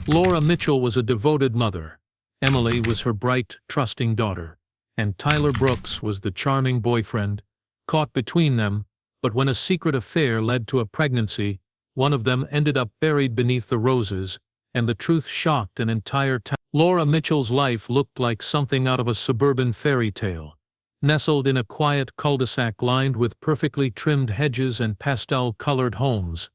Laura Mitchell was a devoted mother. Emily was her bright, trusting daughter. And Tyler Brooks was the charming boyfriend, caught between them, but when a secret affair led to a pregnancy, one of them ended up buried beneath the roses, and the truth shocked an entire town. Laura Mitchell's life looked like something out of a suburban fairy tale. Nestled in a quiet cul-de-sac lined with perfectly trimmed hedges and pastel-colored homes,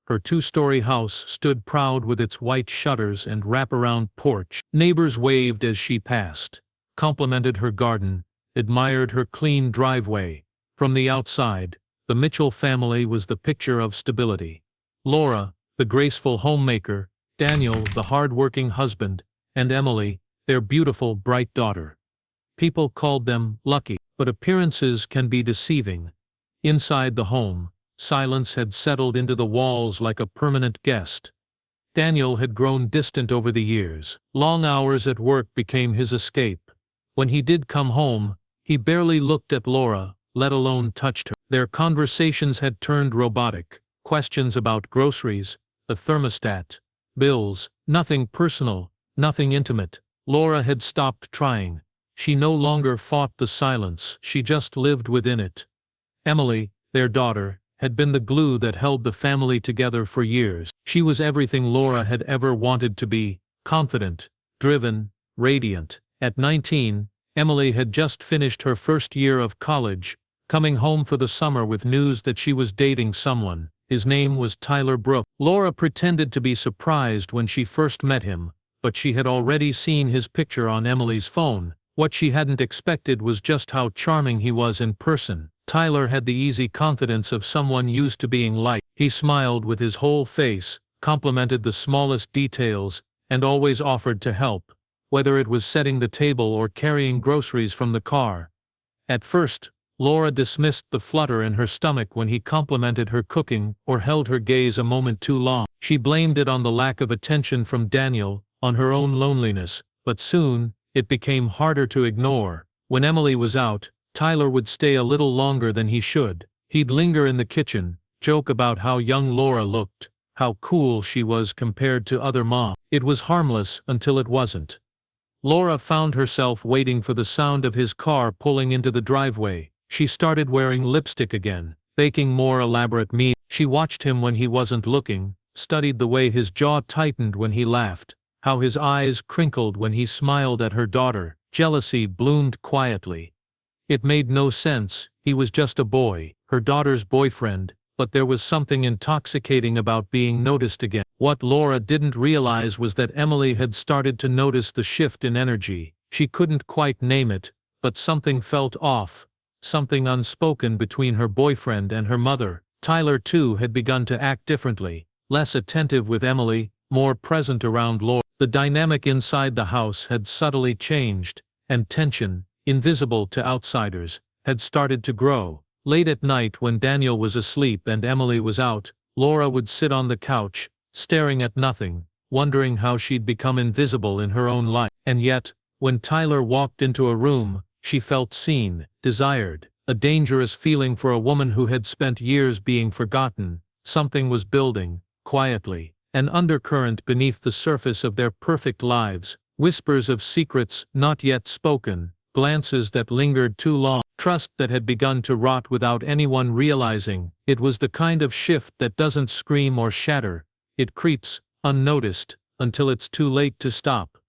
her two-story house stood proud with its white shutters and wraparound porch. Neighbors waved as she passed, complimented her garden, admired her clean driveway. From the outside, the Mitchell family was the picture of stability. Laura, the graceful homemaker, Daniel, the hard-working husband, and Emily, their beautiful, bright daughter. People called them lucky, but appearances can be deceiving. Inside the home, silence had settled into the walls like a permanent guest. Daniel had grown distant over the years. Long hours at work became his escape. When he did come home, he barely looked at Laura, let alone touched her. Their conversations had turned robotic. Questions about groceries, the thermostat, bills, nothing personal, nothing intimate. Laura had stopped trying. She no longer fought the silence, she just lived within it. Emily, their daughter, had been the glue that held the family together for years. She was everything Laura had ever wanted to be: confident, driven, radiant. At 19, Emily had just finished her first year of college, coming home for the summer with news that she was dating someone. His name was Tyler Brooks. Laura pretended to be surprised when she first met him, but she had already seen his picture on Emily's phone. What she hadn't expected was just how charming he was in person. Tyler had the easy confidence of someone used to being liked. He smiled with his whole face, complimented the smallest details, and always offered to help, whether it was setting the table or carrying groceries from the car. At first, Laura dismissed the flutter in her stomach when he complimented her cooking or held her gaze a moment too long. She blamed it on the lack of attention from Daniel, on her own loneliness, but soon, it became harder to ignore. When Emily was out, Tyler would stay a little longer than he should. He'd linger in the kitchen, joke about how young Laura looked, how cool she was compared to other moms. It was harmless until it wasn't. Laura found herself waiting for the sound of his car pulling into the driveway. She started wearing lipstick again, baking more elaborate meals. She watched him when he wasn't looking, studied the way his jaw tightened when he laughed, how his eyes crinkled when he smiled at her daughter. Jealousy bloomed quietly. It made no sense, he was just a boy, her daughter's boyfriend, but there was something intoxicating about being noticed again. What Laura didn't realize was that Emily had started to notice the shift in energy. She couldn't quite name it, but something felt off, something unspoken between her boyfriend and her mother. Tyler too had begun to act differently, less attentive with Emily, more present around Laura. The dynamic inside the house had subtly changed, and tension, invisible to outsiders, had started to grow. Late at night when Daniel was asleep and Emily was out, Laura would sit on the couch, staring at nothing, wondering how she'd become invisible in her own life. And yet, when Tyler walked into a room, she felt seen, desired, a dangerous feeling for a woman who had spent years being forgotten. Something was building, quietly, an undercurrent beneath the surface of their perfect lives, whispers of secrets not yet spoken, glances that lingered too long, trust that had begun to rot without anyone realizing. It was the kind of shift that doesn't scream or shatter, it creeps, unnoticed, until it's too late to stop.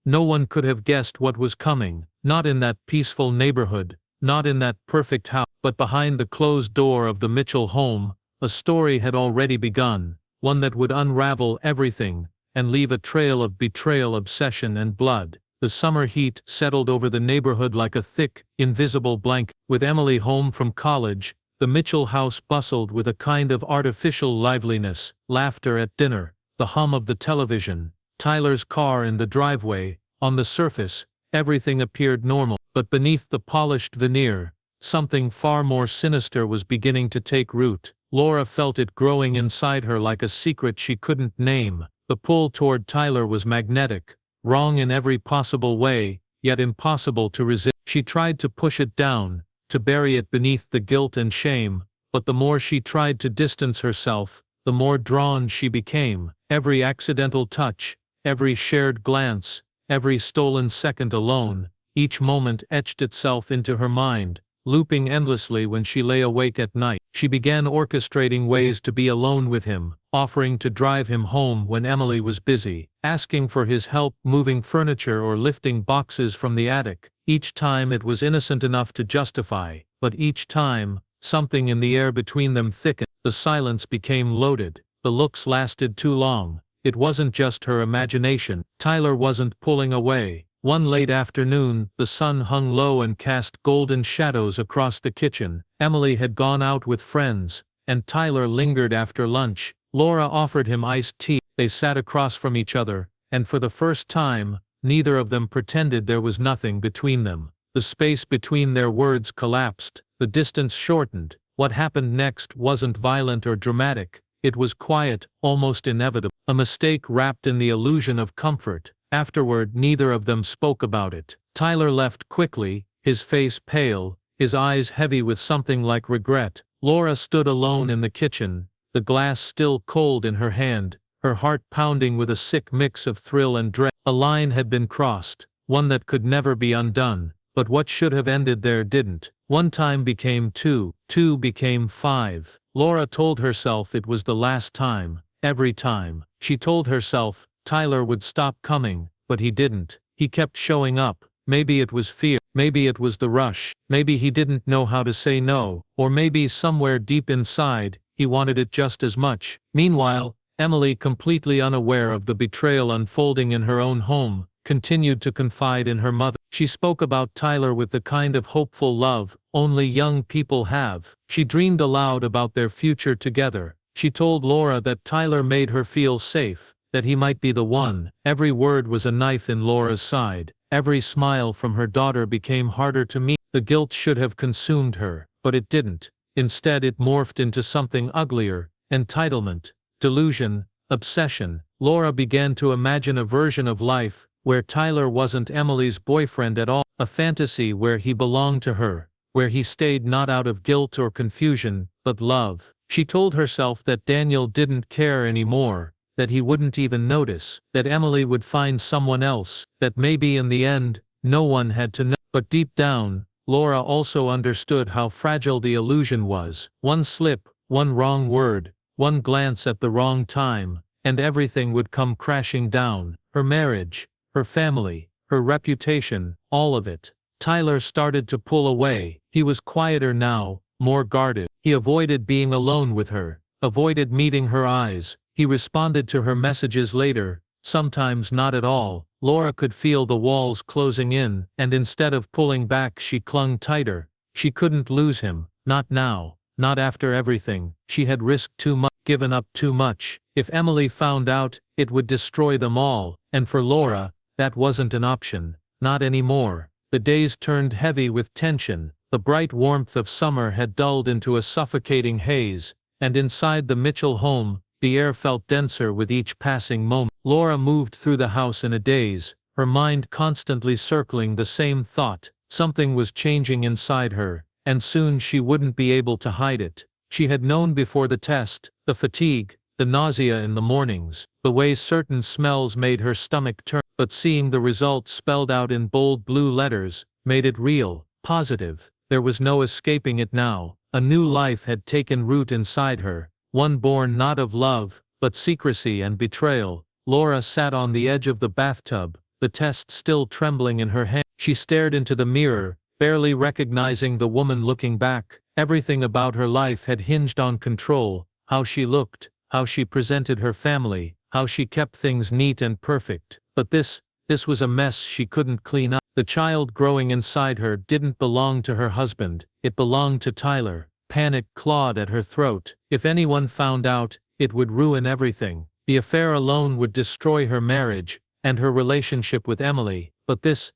No one could have guessed what was coming, not in that peaceful neighborhood, not in that perfect house, but behind the closed door of the Mitchell home, a story had already begun, one that would unravel everything, and leave a trail of betrayal, obsession, and blood. The summer heat settled over the neighborhood like a thick, invisible blanket. With Emily home from college, the Mitchell house bustled with a kind of artificial liveliness, laughter at dinner, the hum of the television, Tyler's car in the driveway. On the surface, everything appeared normal, but beneath the polished veneer, something far more sinister was beginning to take root. Laura felt it growing inside her like a secret she couldn't name. The pull toward Tyler was magnetic, wrong in every possible way, yet impossible to resist. She tried to push it down, to bury it beneath the guilt and shame, but the more she tried to distance herself, the more drawn she became. Every accidental touch, every shared glance, every stolen second alone, each moment etched itself into her mind, looping endlessly when she lay awake at night. She began orchestrating ways to be alone with him, offering to drive him home when Emily was busy, asking for his help moving furniture or lifting boxes from the attic. Each time it was innocent enough to justify, but each time, something in the air between them thickened. The silence became loaded. The looks lasted too long. It wasn't just her imagination. Tyler wasn't pulling away. One late afternoon, the sun hung low and cast golden shadows across the kitchen. Emily had gone out with friends, and Tyler lingered after lunch. Laura offered him iced tea. They sat across from each other, and for the first time, neither of them pretended there was nothing between them. The space between their words collapsed. The distance shortened. What happened next wasn't violent or dramatic. It was quiet, almost inevitable. A mistake wrapped in the illusion of comfort. Afterward, neither of them spoke about it. Tyler left quickly, his face pale, his eyes heavy with something like regret. Laura stood alone in the kitchen, the glass still cold in her hand, her heart pounding with a sick mix of thrill and dread. A line had been crossed, one that could never be undone, but what should have ended there didn't. One time became two became five. Laura told herself it was the last time. Every time. She told herself Tyler would stop coming, but he didn't. He kept showing up. Maybe it was fear, maybe it was the rush, maybe he didn't know how to say no, or maybe somewhere deep inside, he wanted it just as much. Meanwhile, Emily, completely unaware of the betrayal unfolding in her own home, continued to confide in her mother. She spoke about Tyler with the kind of hopeful love only young people have. She dreamed aloud about their future together. She told Laura that Tyler made her feel safe, that he might be the one. Every word was a knife in Laura's side. Every smile from her daughter became harder to meet. The guilt should have consumed her, but it didn't. Instead, it morphed into something uglier: entitlement, delusion, obsession. Laura began to imagine a version of life where Tyler wasn't Emily's boyfriend at all, a fantasy where he belonged to her, where he stayed not out of guilt or confusion, but love. She told herself that Daniel didn't care anymore, that he wouldn't even notice, that Emily would find someone else, that maybe in the end, no one had to know. But deep down, Laura also understood how fragile the illusion was. One slip, one wrong word, one glance at the wrong time, and everything would come crashing down. Her marriage, her family, her reputation, all of it. Tyler started to pull away. He was quieter now, more guarded. He avoided being alone with her, avoided meeting her eyes. He responded to her messages later, sometimes not at all. Laura could feel the walls closing in, and instead of pulling back, she clung tighter. She couldn't lose him, not now, not after everything. She had risked too much, given up too much. If Emily found out, it would destroy them all, and for Laura, that wasn't an option, not anymore. The days turned heavy with tension. The bright warmth of summer had dulled into a suffocating haze, and inside the Mitchell home, the air felt denser with each passing moment. Laura moved through the house in a daze, her mind constantly circling the same thought. Something was changing inside her, and soon she wouldn't be able to hide it. She had known before the test, the fatigue, the nausea in the mornings, the way certain smells made her stomach turn, but seeing the results spelled out in bold blue letters made it real, positive. There was no escaping it now. A new life had taken root inside her, one born not of love, but secrecy and betrayal. Laura sat on the edge of the bathtub, the test still trembling in her hand. She stared into the mirror, barely recognizing the woman looking back. Everything about her life had hinged on control: how she looked, how she presented her family, how she kept things neat and perfect. But this was a mess she couldn't clean up. The child growing inside her didn't belong to her husband, it belonged to Tyler. Panic clawed at her throat. If anyone found out, it would ruin everything. The affair alone would destroy her marriage, and her relationship with Emily. But this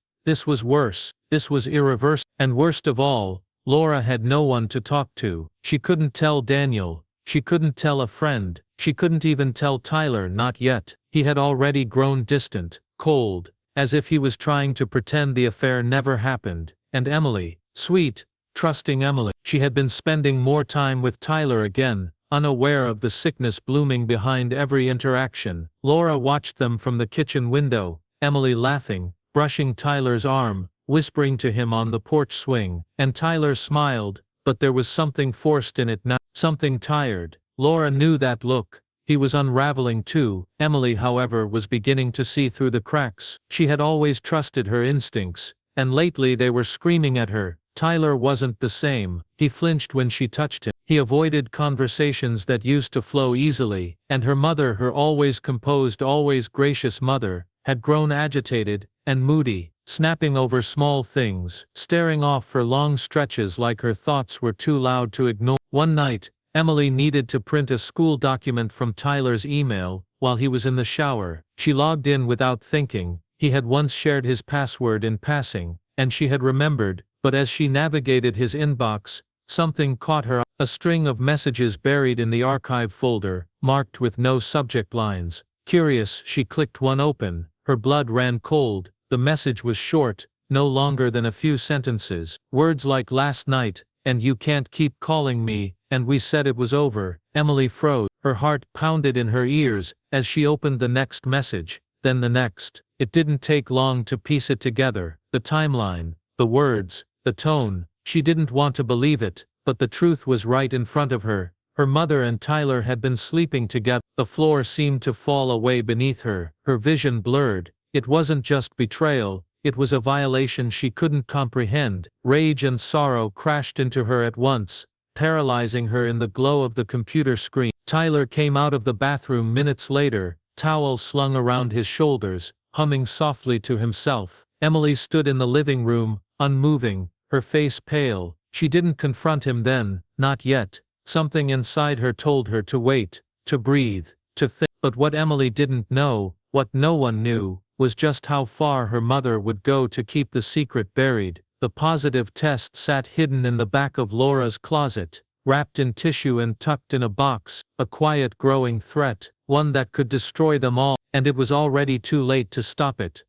was worse. This was irreversible. And worst of all, Laura had no one to talk to. She couldn't tell Daniel. She couldn't tell a friend. She couldn't even tell Tyler, not yet. He had already grown distant, cold, as if he was trying to pretend the affair never happened. And Emily, sweet, trusting Emily. She had been spending more time with Tyler again, unaware of the sickness blooming behind every interaction. Laura watched them from the kitchen window, Emily laughing, brushing Tyler's arm, whispering to him on the porch swing, and Tyler smiled, but there was something forced in it now, something tired. Laura knew that look. He was unraveling too. Emily, however, was beginning to see through the cracks. She had always trusted her instincts, and lately they were screaming at her. Tyler wasn't the same. He flinched when she touched him. He avoided conversations that used to flow easily, and her mother, her always composed, always gracious mother, had grown agitated and moody, snapping over small things, staring off for long stretches like her thoughts were too loud to ignore. One night, Emily needed to print a school document from Tyler's email. While he was in the shower, she logged in without thinking. He had once shared his password in passing, and she had remembered, but as she navigated his inbox, something caught her eye. A string of messages buried in the archive folder, marked with no subject lines. Curious, she clicked one open. Her blood ran cold. The message was short, no longer than a few sentences. Words like "last night," and "you can't keep calling me," and "we said it was over." Emily froze. Her heart pounded in her ears as she opened the next message, then the next. It didn't take long to piece it together. The timeline, the words, the tone. She didn't want to believe it, but the truth was right in front of her. Her mother and Tyler had been sleeping together. The floor seemed to fall away beneath her. Her vision blurred. It wasn't just betrayal, it was a violation she couldn't comprehend. Rage and sorrow crashed into her at once, paralyzing her in the glow of the computer screen. Tyler came out of the bathroom minutes later, towel slung around his shoulders, humming softly to himself. Emily stood in the living room, unmoving, her face pale. She didn't confront him then, not yet. Something inside her told her to wait, to breathe, to think. But what Emily didn't know, what no one knew, was just how far her mother would go to keep the secret buried. The positive test sat hidden in the back of Laura's closet, wrapped in tissue and tucked in a box, a quiet growing threat, one that could destroy them all, and it was already too late to stop it.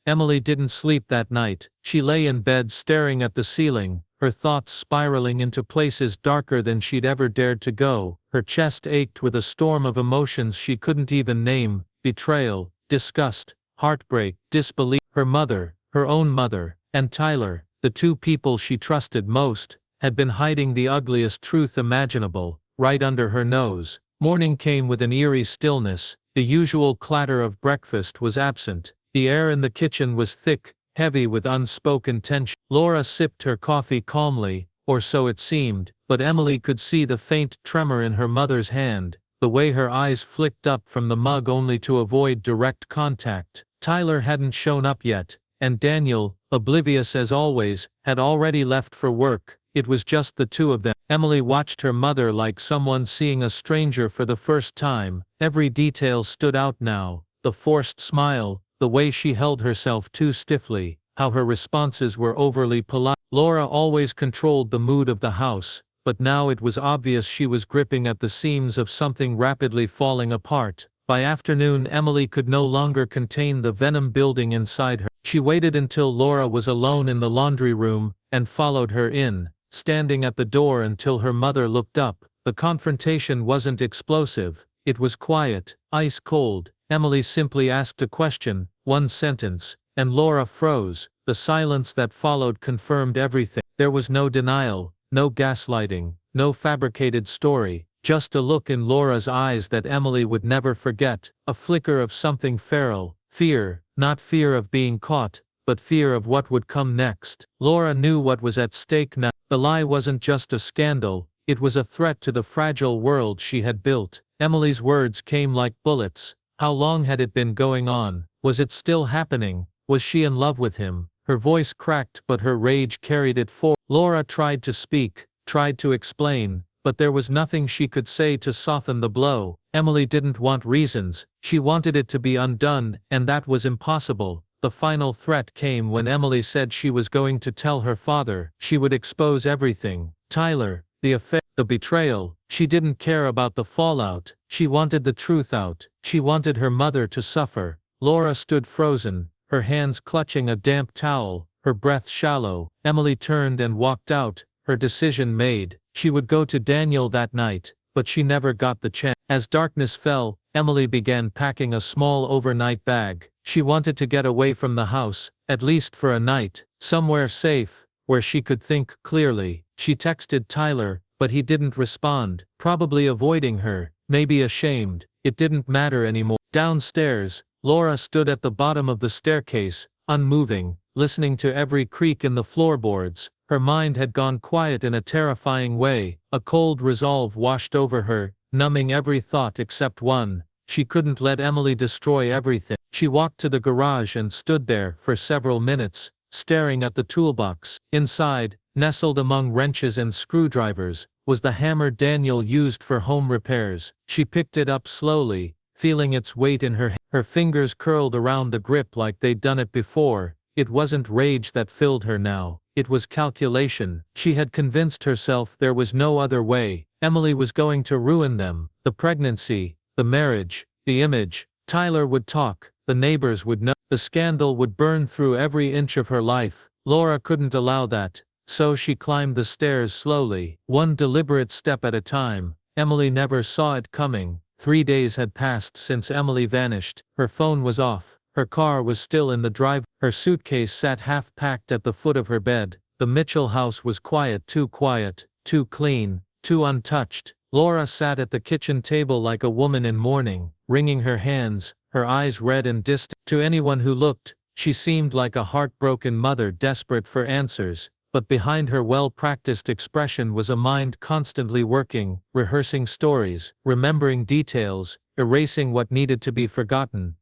Emily didn't sleep that night. She lay in bed staring at the ceiling, her thoughts spiraling into places darker than she'd ever dared to go. Her chest ached with a storm of emotions she couldn't even name: betrayal, disgust, heartbreak, disbelief. Her mother, her own mother, and Tyler, the two people she trusted most, had been hiding the ugliest truth imaginable, right under her nose. Morning came with an eerie stillness. The usual clatter of breakfast was absent. The air in the kitchen was thick, heavy with unspoken tension. Laura sipped her coffee calmly, or so it seemed, but Emily could see the faint tremor in her mother's hand, the way her eyes flicked up from the mug only to avoid direct contact. Tyler hadn't shown up yet, and Daniel, oblivious as always, had already left for work. It was just the two of them. Emily watched her mother like someone seeing a stranger for the first time. Every detail stood out now: the forced smile, the way she held herself too stiffly, how her responses were overly polite. Laura always controlled the mood of the house, but now it was obvious she was gripping at the seams of something rapidly falling apart. By afternoon, Emily could no longer contain the venom building inside her. She waited until Laura was alone in the laundry room, and followed her in, standing at the door until her mother looked up. The confrontation wasn't explosive, it was quiet, ice cold. Emily simply asked a question, one sentence, and Laura froze. The silence that followed confirmed everything. There was no denial, no gaslighting, no fabricated story, just a look in Laura's eyes that Emily would never forget, a flicker of something feral, fear, not fear of being caught, but fear of what would come next. Laura knew what was at stake now. The lie wasn't just a scandal, it was a threat to the fragile world she had built. Emily's words came like bullets. How long had it been going on? Was it still happening? Was she in love with him? Her voice cracked, but her rage carried it forward. Laura tried to speak, tried to explain, but there was nothing she could say to soften the blow. Emily didn't want reasons, she wanted it to be undone, and that was impossible. The final threat came when Emily said she was going to tell her father. She would expose everything: Tyler, the affair, the betrayal. She didn't care about the fallout, she wanted the truth out. She wanted her mother to suffer. Laura stood frozen, her hands clutching a damp towel, her breath shallow. Emily turned and walked out, her decision made. She would go to Daniel that night, but she never got the chance. As darkness fell, Emily began packing a small overnight bag. She wanted to get away from the house, at least for a night, somewhere safe, where she could think clearly. She texted Tyler, but he didn't respond, probably avoiding her, maybe ashamed. It didn't matter anymore. Downstairs, Laura stood at the bottom of the staircase, unmoving, listening to every creak in the floorboards. Her mind had gone quiet in a terrifying way. A cold resolve washed over her, numbing every thought except one. She couldn't let Emily destroy everything. She walked to the garage and stood there for several minutes, staring at the toolbox. Inside, nestled among wrenches and screwdrivers, was the hammer Daniel used for home repairs. She picked it up slowly, feeling its weight in her hand. Her fingers curled around the grip like they'd done it before. It wasn't rage that filled her now. It was calculation. She had convinced herself there was no other way. Emily was going to ruin them. The pregnancy, the marriage, the image. Tyler would talk. The neighbors would know. The scandal would burn through every inch of her life. Laura couldn't allow that. So she climbed the stairs slowly, one deliberate step at a time. Emily never saw it coming. 3 days had passed since Emily vanished. Her phone was off. Her car was still in the drive. Her suitcase sat half-packed at the foot of her bed. The Mitchell house was quiet, too clean, too untouched. Laura sat at the kitchen table like a woman in mourning, wringing her hands, her eyes red and distant. To anyone who looked, she seemed like a heartbroken mother desperate for answers. But behind her well-practiced expression was a mind constantly working, rehearsing stories, remembering details, erasing what needed to be forgotten.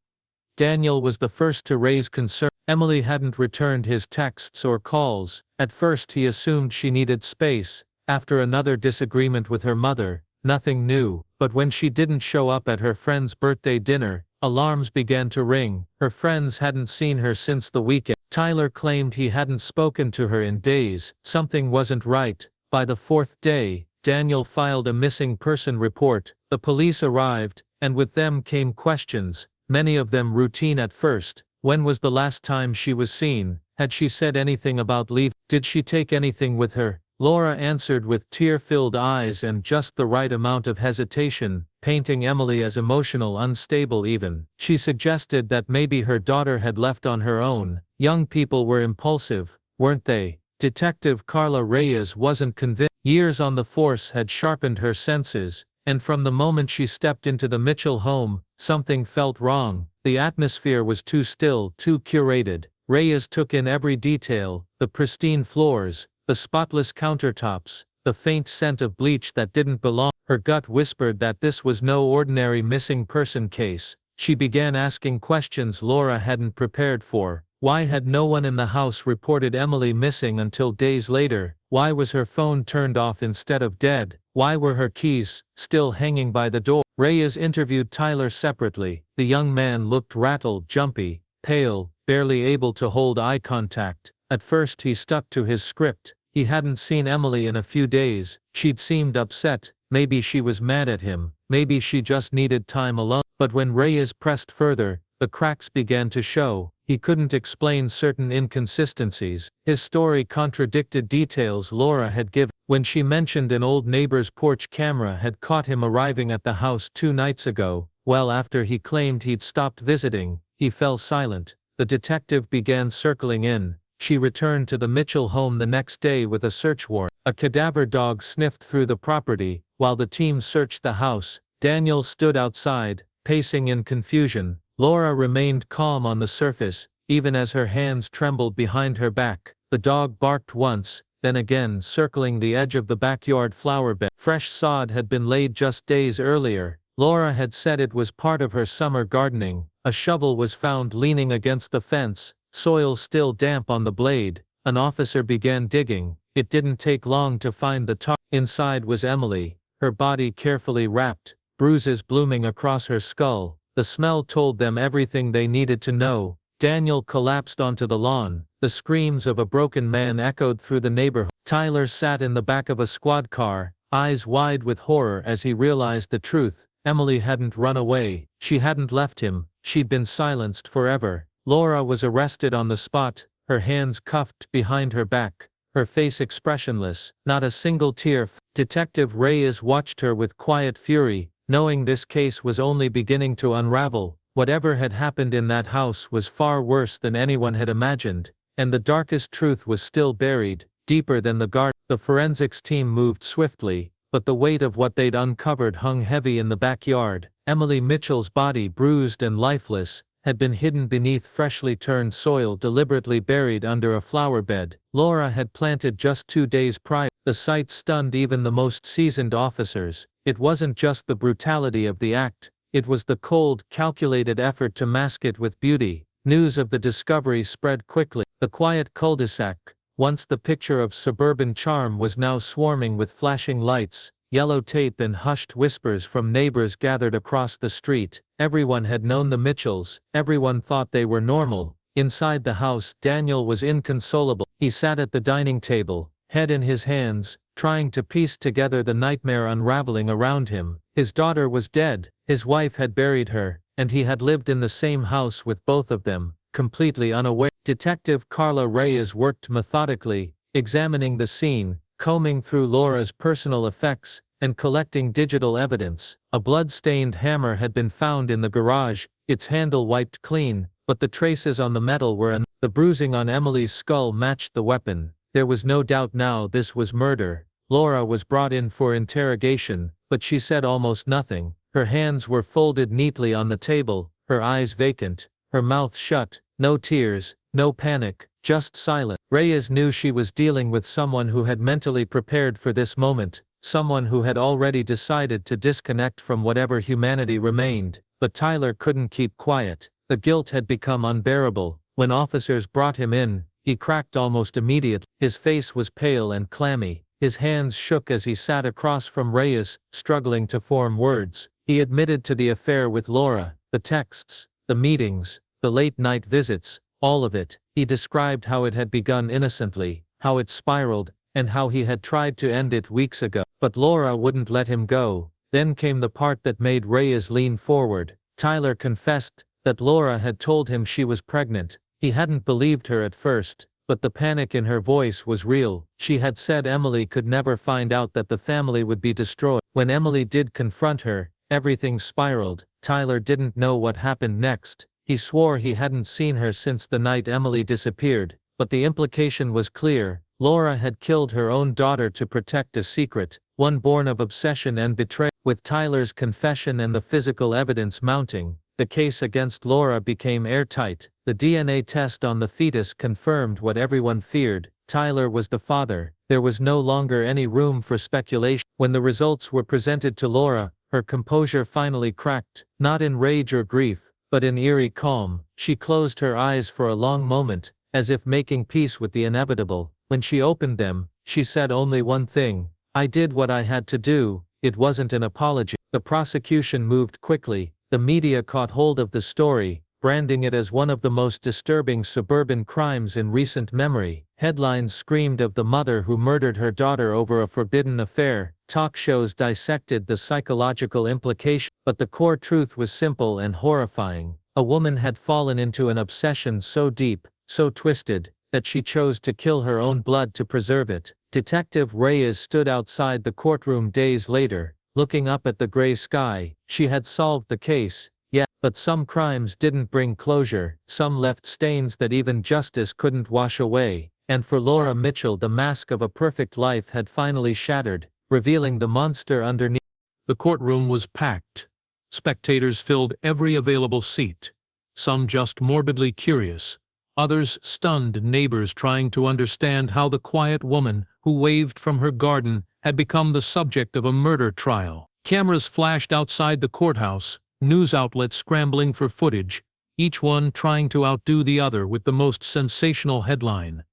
Daniel was the first to raise concern. Emily hadn't returned his texts or calls. At first he assumed she needed space. After another disagreement with her mother, nothing new. But when she didn't show up at her friend's birthday dinner, alarms began to ring. Her friends hadn't seen her since the weekend. Tyler claimed he hadn't spoken to her in days. Something wasn't right. By the 4th day, Daniel filed a missing person report. The police arrived, and with them came questions, many of them routine at first. When was the last time she was seen? Had she said anything about leave? Did she take anything with her? Laura answered with tear-filled eyes and just the right amount of hesitation, painting Emily as emotional, unstable even. She suggested that maybe her daughter had left on her own. Young people were impulsive, weren't they? Detective Carla Reyes wasn't convinced. Years on the force had sharpened her senses, and from the moment she stepped into the Mitchell home, something felt wrong. The atmosphere was too still, too curated. Reyes took in every detail, the pristine floors, the spotless countertops, the faint scent of bleach that didn't belong. Her gut whispered that this was no ordinary missing person case. She began asking questions Laura hadn't prepared for. Why had no one in the house reported Emily missing until days later? Why was her phone turned off instead of dead? Why were her keys still hanging by the door? Reyes interviewed Tyler separately. The young man looked rattled, jumpy, pale, barely able to hold eye contact. At first he stuck to his script. He hadn't seen Emily in a few days. She'd seemed upset. Maybe she was mad at him. Maybe she just needed time alone. But when Reyes pressed further, the cracks began to show. He couldn't explain certain inconsistencies. His story contradicted details Laura had given. When she mentioned an old neighbor's porch camera had caught him arriving at the house 2 nights ago, well after he claimed he'd stopped visiting, he fell silent. The detective began circling in. She returned to the Mitchell home the next day with a search warrant. A cadaver dog sniffed through the property. While the team searched the house, Daniel stood outside, pacing in confusion. Laura remained calm on the surface, even as her hands trembled behind her back. The dog barked once, then again circling the edge of the backyard flower bed. Fresh sod had been laid just days earlier. Laura had said it was part of her summer gardening. A shovel was found leaning against the fence, soil still damp on the blade. An officer began digging. It didn't take long to find the tar. Inside was Emily, her body carefully wrapped, bruises blooming across her skull. The smell told them everything they needed to know. Daniel collapsed onto the lawn. The screams of a broken man echoed through the neighborhood. Tyler sat in the back of a squad car, eyes wide with horror as he realized the truth. Emily hadn't run away. She hadn't left him. She'd been silenced forever. Laura was arrested on the spot, her hands cuffed behind her back, her face expressionless, not a single tear. Detective Reyes watched her with quiet fury, knowing this case was only beginning to unravel. Whatever had happened in that house was far worse than anyone had imagined, and the darkest truth was still buried, deeper than the garden. The forensics team moved swiftly, but the weight of what they'd uncovered hung heavy in the backyard. Emily Mitchell's body, bruised and lifeless, had been hidden beneath freshly turned soil, deliberately buried under a flower bed Laura had planted just 2 days prior. The sight stunned even the most seasoned officers. It wasn't just the brutality of the act, it was the cold, calculated effort to mask it with beauty. News of the discovery spread quickly. The quiet cul-de-sac, once the picture of suburban charm, was now swarming with flashing lights. Yellow tape and hushed whispers from neighbors gathered across the street. Everyone had known the Mitchells, everyone thought they were normal. Inside the house, Daniel was inconsolable. He sat at the dining table, head in his hands, trying to piece together the nightmare unraveling around him. His daughter was dead, his wife had buried her, and he had lived in the same house with both of them, completely unaware. Detective Carla Reyes worked methodically, examining the scene, combing through Laura's personal effects, and collecting digital evidence. A blood-stained hammer had been found in the garage, its handle wiped clean, but the traces on the metal were the bruising on Emily's skull matched the weapon. There was no doubt now this was murder. Laura was brought in for interrogation, but she said almost nothing. Her hands were folded neatly on the table, her eyes vacant, her mouth shut. No tears, no panic, just silence. Reyes knew she was dealing with someone who had mentally prepared for this moment, someone who had already decided to disconnect from whatever humanity remained. But Tyler couldn't keep quiet. The guilt had become unbearable. When officers brought him in, he cracked almost immediately. His face was pale and clammy. His hands shook as he sat across from Reyes, struggling to form words. He admitted to the affair with Laura, the texts, the meetings, the late-night visits, all of it. He described how it had begun innocently, how it spiraled, and how he had tried to end it weeks ago. But Laura wouldn't let him go. Then came the part that made Reyes lean forward. Tyler confessed that Laura had told him she was pregnant. He hadn't believed her at first, but the panic in her voice was real. She had said Emily could never find out, that the family would be destroyed. When Emily did confront her, everything spiraled. Tyler didn't know what happened next. He swore he hadn't seen her since the night Emily disappeared, but the implication was clear. Laura had killed her own daughter to protect a secret, one born of obsession and betrayal. With Tyler's confession and the physical evidence mounting, the case against Laura became airtight. The DNA test on the fetus confirmed what everyone feared. Tyler was the father. There was no longer any room for speculation. When the results were presented to Laura, her composure finally cracked, not in rage or grief, but in eerie calm. She closed her eyes for a long moment, as if making peace with the inevitable. When she opened them, she said only one thing: "I did what I had to do." It wasn't an apology. The prosecution moved quickly. The media caught hold of the story, branding it as one of the most disturbing suburban crimes in recent memory. Headlines screamed of the mother who murdered her daughter over a forbidden affair. Talk shows dissected the psychological implications, but the core truth was simple and horrifying. A woman had fallen into an obsession so deep, so twisted, that she chose to kill her own blood to preserve it. Detective Reyes stood outside the courtroom days later, looking up at the gray sky. She had solved the case, yeah, but some crimes didn't bring closure. Some left stains that even justice couldn't wash away. And for Laura Mitchell, the mask of a perfect life had finally shattered, revealing the monster underneath. The courtroom was packed. Spectators filled every available seat. Some just morbidly curious, others stunned neighbors trying to understand how the quiet woman who waved from her garden had become the subject of a murder trial. Cameras flashed outside the courthouse, news outlets scrambling for footage, each one trying to outdo the other with the most sensational headline.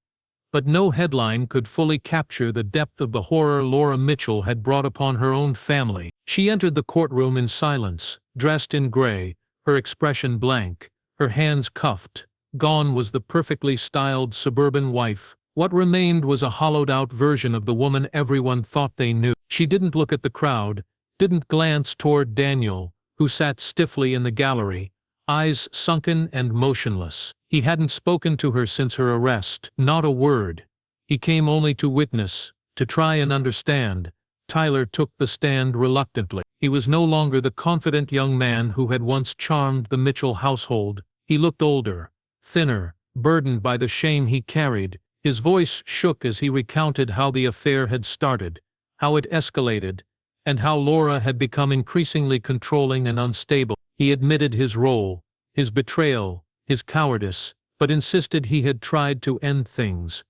But no headline could fully capture the depth of the horror Laura Mitchell had brought upon her own family. She entered the courtroom in silence, dressed in gray, her expression blank, her hands cuffed. Gone was the perfectly styled suburban wife. What remained was a hollowed-out version of the woman everyone thought they knew. She didn't look at the crowd, didn't glance toward Daniel, who sat stiffly in the gallery, eyes sunken and motionless. He hadn't spoken to her since her arrest, not a word. He came only to witness, to try and understand. Tyler took the stand reluctantly. He was no longer the confident young man who had once charmed the Mitchell household. He looked older, thinner, burdened by the shame he carried. His voice shook as he recounted how the affair had started, how it escalated, and how Laura had become increasingly controlling and unstable. He admitted his role, his betrayal, his cowardice, but insisted he had tried to end things,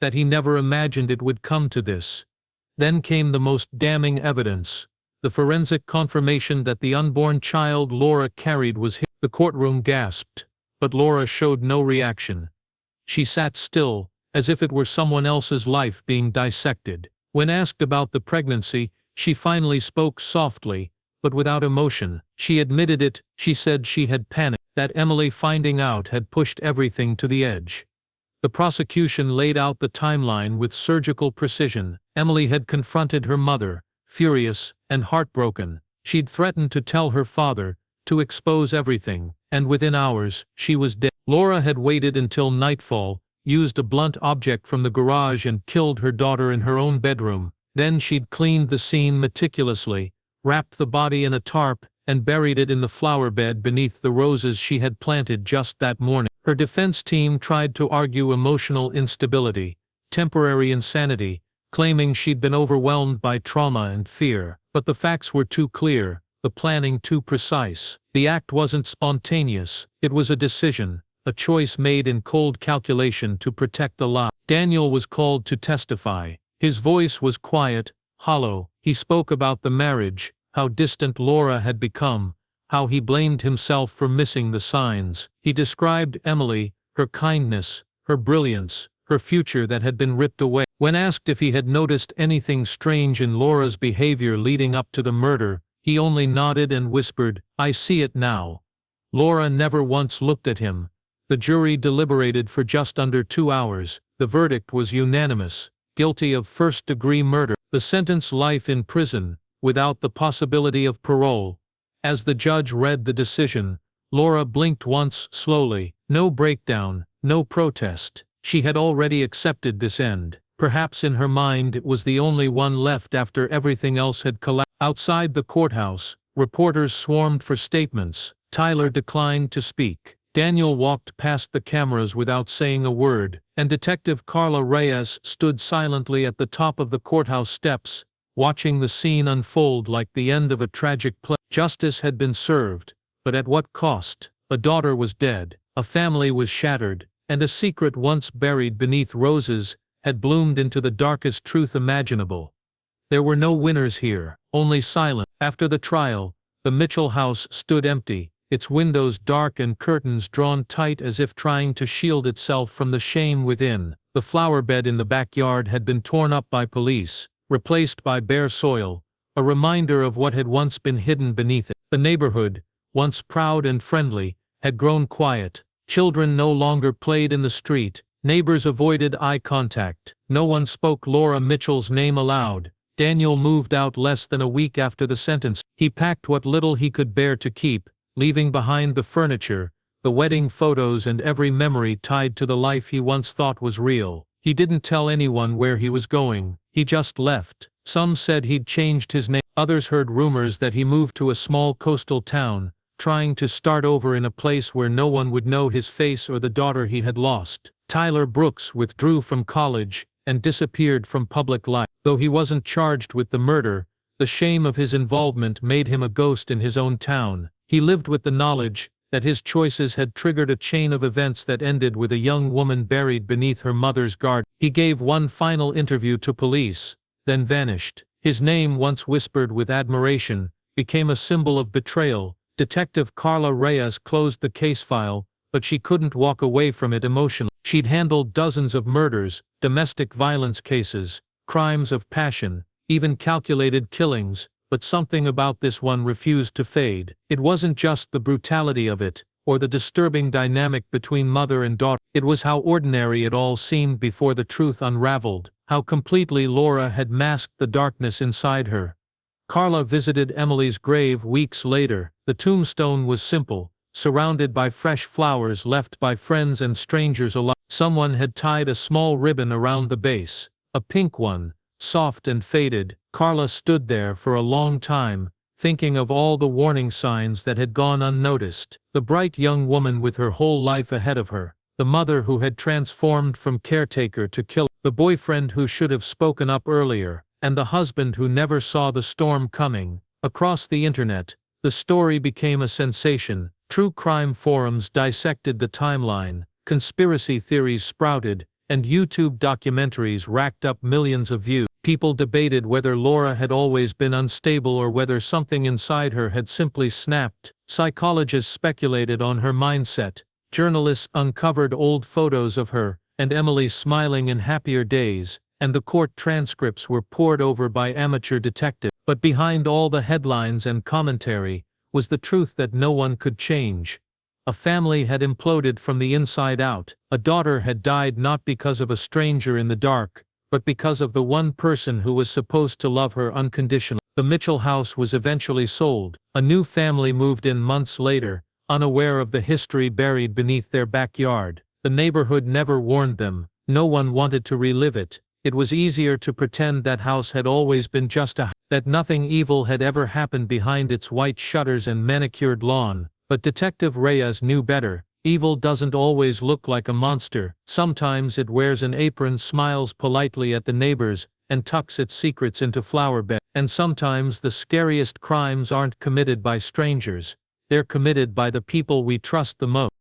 that he never imagined it would come to this. Then came the most damning evidence, the forensic confirmation that the unborn child Laura carried was his. The courtroom gasped, but Laura showed no reaction. She sat still, as if it were someone else's life being dissected. When asked about the pregnancy, she finally spoke softly, but without emotion. She admitted it. She said she had panicked, that Emily finding out had pushed everything to the edge. The prosecution laid out the timeline with surgical precision. Emily had confronted her mother, furious and heartbroken. She'd threatened to tell her father, to expose everything, and within hours, she was dead. Laura had waited until nightfall, used a blunt object from the garage and killed her daughter in her own bedroom. Then she'd cleaned the scene meticulously, wrapped the body in a tarp, and buried it in the flower bed beneath the roses she had planted just that morning. Her defense team tried to argue emotional instability, temporary insanity, claiming she'd been overwhelmed by trauma and fear. But the facts were too clear, the planning too precise. The act wasn't spontaneous, it was a decision, a choice made in cold calculation to protect the life. Daniel was called to testify. His voice was quiet, hollow. He spoke about the marriage, how distant Laura had become, how he blamed himself for missing the signs. He described Emily, her kindness, her brilliance, her future that had been ripped away. When asked if he had noticed anything strange in Laura's behavior leading up to the murder, he only nodded and whispered, "I see it now." Laura never once looked at him. The jury deliberated for just under 2 hours. The verdict was unanimous, guilty of first-degree murder. The sentence, life in prison, without the possibility of parole. As the judge read the decision, Laura blinked once slowly. No breakdown, no protest. She had already accepted this end. Perhaps in her mind it was the only one left after everything else had collapsed. Outside the courthouse, reporters swarmed for statements. Tyler declined to speak. Daniel walked past the cameras without saying a word, and Detective Carla Reyes stood silently at the top of the courthouse steps, watching the scene unfold like the end of a tragic play. Justice had been served, but at what cost? A daughter was dead, a family was shattered, and a secret once buried beneath roses had bloomed into the darkest truth imaginable. There were no winners here, only silence. After the trial, the Mitchell house stood empty, its windows dark and curtains drawn tight as if trying to shield itself from the shame within. The flower bed in the backyard had been torn up by police, replaced by bare soil, a reminder of what had once been hidden beneath it. The neighborhood, once proud and friendly, had grown quiet. Children no longer played in the street, neighbors avoided eye contact, no one spoke Laura Mitchell's name aloud. Daniel moved out less than a week after the sentence. He packed what little he could bear to keep, leaving behind the furniture, the wedding photos and every memory tied to the life he once thought was real. He didn't tell anyone where he was going, he just left. Some said he'd changed his name, others heard rumors that he moved to a small coastal town, trying to start over in a place where no one would know his face or the daughter he had lost. Tyler Brooks withdrew from college and disappeared from public life. Though he wasn't charged with the murder, the shame of his involvement made him a ghost in his own town. He lived with the knowledge that his choices had triggered a chain of events that ended with a young woman buried beneath her mother's garden. He gave one final interview to police, then vanished. His name, once whispered with admiration, became a symbol of betrayal. Detective Carla Reyes closed the case file, but she couldn't walk away from it emotionally. She'd handled dozens of murders, domestic violence cases, crimes of passion, even calculated killings, but something about this one refused to fade. It wasn't just the brutality of it, or the disturbing dynamic between mother and daughter. It was how ordinary it all seemed before the truth unraveled, how completely Laura had masked the darkness inside her. Carla visited Emily's grave weeks later. The tombstone was simple, surrounded by fresh flowers left by friends and strangers alike. Someone had tied a small ribbon around the base, a pink one, soft and faded. Carla stood there for a long time, thinking of all the warning signs that had gone unnoticed. The bright young woman with her whole life ahead of her, the mother who had transformed from caretaker to killer, the boyfriend who should have spoken up earlier, and the husband who never saw the storm coming. Across the internet, the story became a sensation. True crime forums dissected the timeline, conspiracy theories sprouted, and YouTube documentaries racked up millions of views. People debated whether Laura had always been unstable or whether something inside her had simply snapped. Psychologists speculated on her mindset. Journalists uncovered old photos of her and Emily smiling in happier days, and the court transcripts were pored over by amateur detectives. But behind all the headlines and commentary was the truth that no one could change. A family had imploded from the inside out. A daughter had died not because of a stranger in the dark, but because of the one person who was supposed to love her unconditionally. The Mitchell house was eventually sold. A new family moved in months later, unaware of the history buried beneath their backyard. The neighborhood never warned them. No one wanted to relive it. It was easier to pretend that house had always been just a house, that nothing evil had ever happened behind its white shutters and manicured lawn. But Detective Reyes knew better. Evil doesn't always look like a monster. Sometimes it wears an apron, smiles politely at the neighbors, and tucks its secrets into flower beds. And sometimes the scariest crimes aren't committed by strangers. They're committed by the people we trust the most.